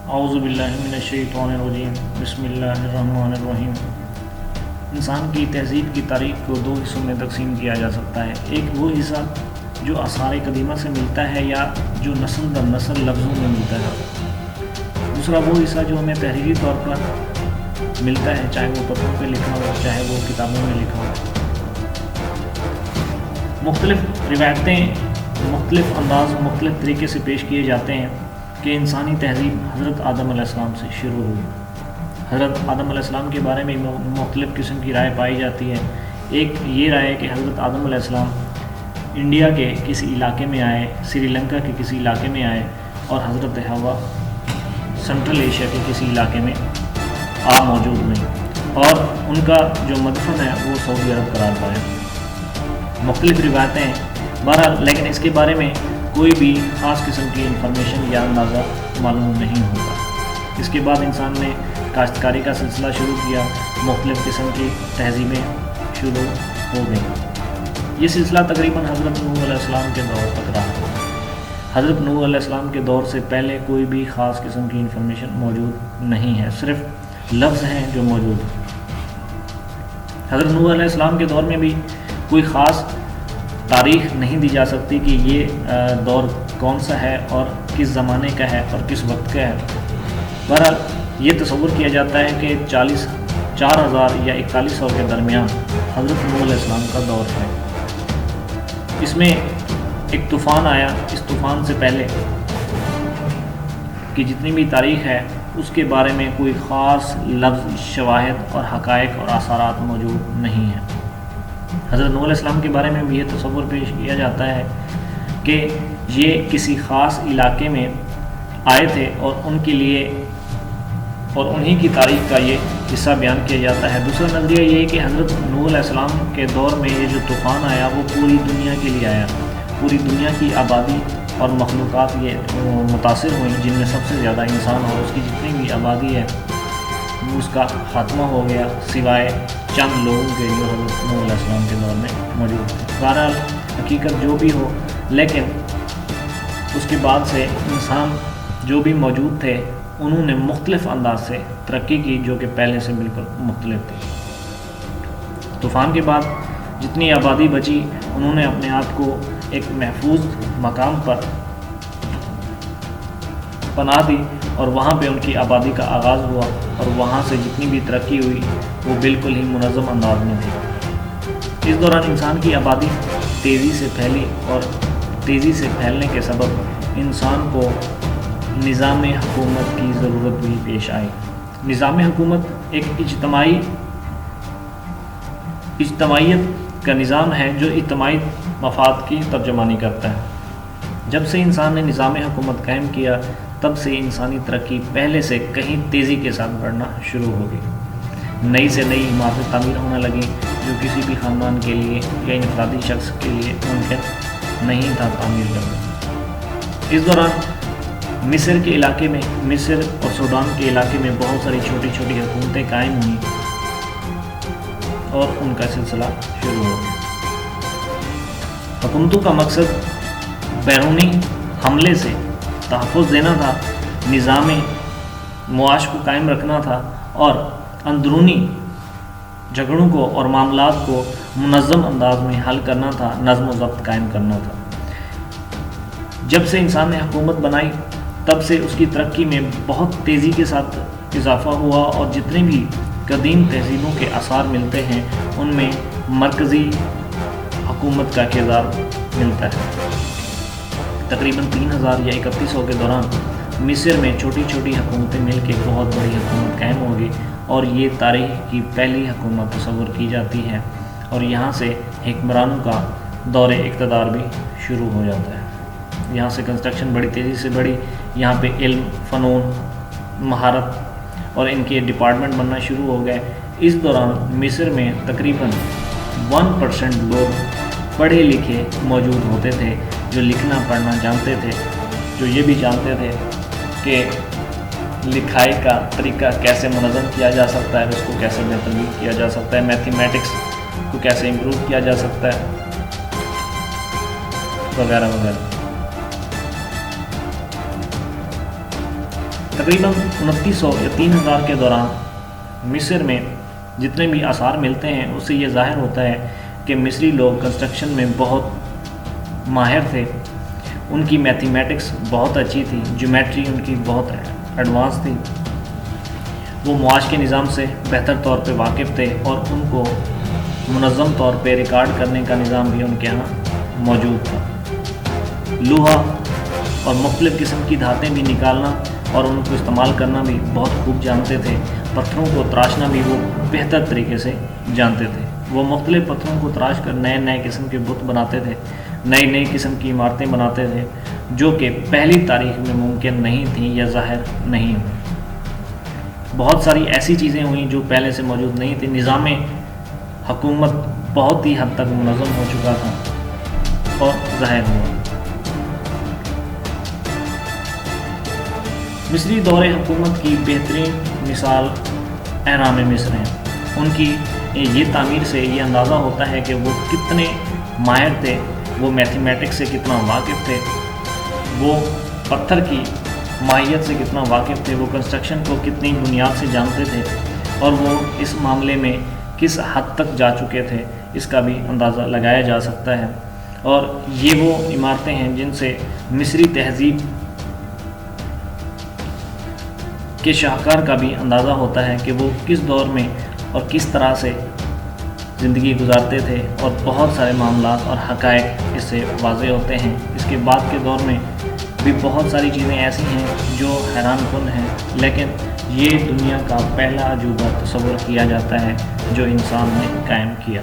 اعوذ باللہ من الشیطان الرجیم بسم اللہ الرحمن الرحیم۔ انسان کی تہذیب کی تاریخ کو دو حصوں میں تقسیم کیا جا سکتا ہے۔ ایک وہ حصہ جو آثار قدیمہ سے ملتا ہے یا جو نسل در نسل لفظوں میں ملتا ہے۔ دوسرا وہ حصہ جو ہمیں تحریری طور پر ملتا ہے، چاہے وہ پتھروں پہ لکھا ہو چاہے وہ کتابوں میں لکھا ہو۔ مختلف روایتیں مختلف انداز مختلف طریقے سے پیش کیے جاتے ہیں کہ انسانی تہذیب حضرت آدم علیہ السلام سے شروع ہوئی۔ حضرت آدم علیہ السلام کے بارے میں مختلف قسم کی رائے پائی جاتی ہے۔ ایک یہ رائے ہے کہ حضرت آدم علیہ السلام انڈیا کے کسی علاقے میں آئے، سری لنکا کے کسی علاقے میں آئے، اور حضرت حوا سنٹرل ایشیا کے کسی علاقے میں موجود ہوئی، اور ان کا جو مدفن ہے وہ سعودی عرب قرار پایا۔ مختلف روایتیں ہیں بہرحال، لیکن اس کے بارے میں کوئی بھی خاص قسم کی انفارمیشن یا اندازہ معلوم نہیں ہوتا۔ اس کے بعد انسان نے کاشتکاری کا سلسلہ شروع کیا، مختلف قسم کی تہذیبیں شروع ہو گئیں۔ یہ سلسلہ تقریباً حضرت نوح علیہ السلام کے دور تک رہا۔ حضرت نوح علیہ السلام کے دور سے پہلے کوئی بھی خاص قسم کی انفارمیشن موجود نہیں ہے، صرف لفظ ہیں جو موجود ہیں۔ حضرت نوح علیہ السلام کے دور میں بھی کوئی خاص تاریخ نہیں دی جا سکتی کہ یہ دور کون سا ہے اور کس زمانے کا ہے اور کس وقت کا ہے۔ بہرحال یہ تصور کیا جاتا ہے کہ 4000 یا 4100 کے درمیان حضرت نوح علیہ السلام کا دور ہے۔ اس میں ایک طوفان آیا، اس طوفان سے پہلے کی جتنی بھی تاریخ ہے اس کے بارے میں کوئی خاص لفظ، شواہد اور حقائق اور آثارات موجود نہیں ہیں۔ حضرت نوح علیہ السلام کے بارے میں بھی یہ تصور پیش کیا جاتا ہے کہ یہ کسی خاص علاقے میں آئے تھے اور ان کے لیے اور انہی کی تاریخ کا یہ حصہ بیان کیا جاتا ہے۔ دوسرا نظریہ یہ ہے کہ حضرت نوح علیہ السلام کے دور میں یہ جو طوفان آیا وہ پوری دنیا کے لیے آیا، پوری دنیا کی آبادی اور مخلوقات یہ متاثر ہوئیں، جن میں سب سے زیادہ انسان اور اس کی جتنی بھی آبادی ہے وہ اس کا خاتمہ ہو گیا، سوائے چند لوگوں کے جو حضرت نوح علیہ السلام کے دور میں موجود تھے۔ بہرحال حقیقت جو بھی ہو، لیکن اس کے بعد سے انسان جو بھی موجود تھے انہوں نے مختلف انداز سے ترقی کی جو کہ پہلے سے بالکل مختلف تھی۔ طوفان کے بعد جتنی آبادی بچی انہوں نے اپنے آپ کو ایک محفوظ مقام پر پناہ دی اور وہاں پہ ان کی آبادی کا آغاز ہوا، اور وہاں سے جتنی بھی ترقی ہوئی وہ بالکل ہی منظم انداز میں تھی۔ اس دوران انسان کی آبادی تیزی سے پھیلی، اور تیزی سے پھیلنے کے سبب انسان کو نظام حکومت کی ضرورت بھی پیش آئی۔ نظام حکومت ایک اجتماعیت کا نظام ہے جو اجتماعی مفاد کی ترجمانی کرتا ہے۔ جب سے انسان نے نظام حکومت قائم کیا تب سے انسانی ترقی پہلے سے کہیں تیزی کے ساتھ بڑھنا شروع ہو گئی۔ نئی سے نئی عمارتیں تعمیر ہونے لگیں جو کسی بھی خاندان کے لیے یا انفرادی شخص کے لیے ممکن نہیں تھا تعمیر کرنا۔ اس دوران مصر کے علاقے میں، مصر اور سوڈان کے علاقے میں بہت ساری چھوٹی چھوٹی حکومتیں قائم ہوئیں اور ان کا سلسلہ شروع ہو گیا۔ حکومتوں کا مقصد بیرونی حملے سے تحفظ دینا تھا، نظام معاش کو قائم رکھنا تھا، اور اندرونی جھگڑوں کو اور معاملات کو منظم انداز میں حل کرنا تھا، نظم و ضبط قائم کرنا تھا۔ جب سے انسان نے حکومت بنائی تب سے اس کی ترقی میں بہت تیزی کے ساتھ اضافہ ہوا، اور جتنے بھی قدیم تہذیبوں کے آثار ملتے ہیں ان میں مرکزی حکومت کا کردار ملتا ہے۔ تقریباً 3000 یا 3100 کے دوران مصر میں چھوٹی چھوٹی حکومتیں مل کے بہت بڑی حکومت قائم ہوگی، اور یہ تاریخ کی پہلی حکومت تصور کی جاتی ہے، اور یہاں سے حکمرانوں کا دور اقتدار بھی شروع ہو جاتا ہے۔ یہاں سے کنسٹرکشن بڑی تیزی سے بڑھی، یہاں پہ علم، فنون، مہارت اور ان کے ڈپارٹمنٹ بننا شروع ہو گئے۔ اس دوران مصر میں تقریباً 1% لوگ پڑھے لکھے موجود ہوتے تھے جو لکھنا پڑھنا جانتے تھے، جو یہ بھی جانتے تھے کہ لکھائی کا طریقہ کیسے منظم کیا جا سکتا ہے، اس کو کیسے بہتر کیا جا سکتا ہے، میتھمیٹکس کو کیسے امپروو کیا جا سکتا ہے، وغیرہ وغیرہ۔ تقریباً 2900 یا 3000 کے دوران مصر میں جتنے بھی آثار ملتے ہیں اس سے یہ ظاہر ہوتا ہے کہ مصری لوگ کنسٹرکشن میں بہت ماہر تھے، ان کی میتھمیٹکس بہت اچھی تھی، جیومیٹری ان کی بہت ایڈوانس تھی، وہ معاش کے نظام سے بہتر طور پہ واقف تھے اور ان کو منظم طور پہ ریکارڈ کرنے کا نظام بھی ان کے یہاں موجود تھا۔ لوہا اور مختلف قسم کی دھاتیں بھی نکالنا اور ان کو استعمال کرنا بھی بہت خوب جانتے تھے، پتھروں کو تراشنا بھی وہ بہتر طریقے سے جانتے تھے۔ وہ مختلف پتھروں کو تراش کر نئے نئے قسم کے بت بناتے تھے، نئی قسم کی عمارتیں بناتے تھے جو کہ پہلی تاریخ میں ممکن نہیں تھیں یا ظاہر نہیں ہوئی۔ بہت ساری ایسی چیزیں ہوئیں جو پہلے سے موجود نہیں تھیں، نظام حکومت بہت ہی حد تک منظم ہو چکا تھا اور ظاہر ہوا۔ مصری دور حکومت کی بہترین مثال اہرام مصر ہیں۔ ان کی یہ تعمیر سے یہ اندازہ ہوتا ہے کہ وہ کتنے ماہر تھے، وہ میتھمیٹکس سے کتنا واقف تھے، وہ پتھر کی ماہیت سے کتنا واقف تھے، وہ کنسٹرکشن کو کتنی بنیاد سے جانتے تھے اور وہ اس معاملے میں کس حد تک جا چکے تھے، اس کا بھی اندازہ لگایا جا سکتا ہے۔ اور یہ وہ عمارتیں ہیں جن سے مصری تہذیب کے شاہکار کا بھی اندازہ ہوتا ہے کہ وہ کس دور میں اور کس طرح سے زندگی گزارتے تھے، اور بہت سارے معاملات اور حقائق اس سے واضح ہوتے ہیں۔ اس کے بعد کے دور میں بھی بہت ساری چیزیں ایسی ہیں جو حیران کن ہیں، لیکن یہ دنیا کا پہلا عجوبہ تصور کیا جاتا ہے جو انسان نے قائم کیا۔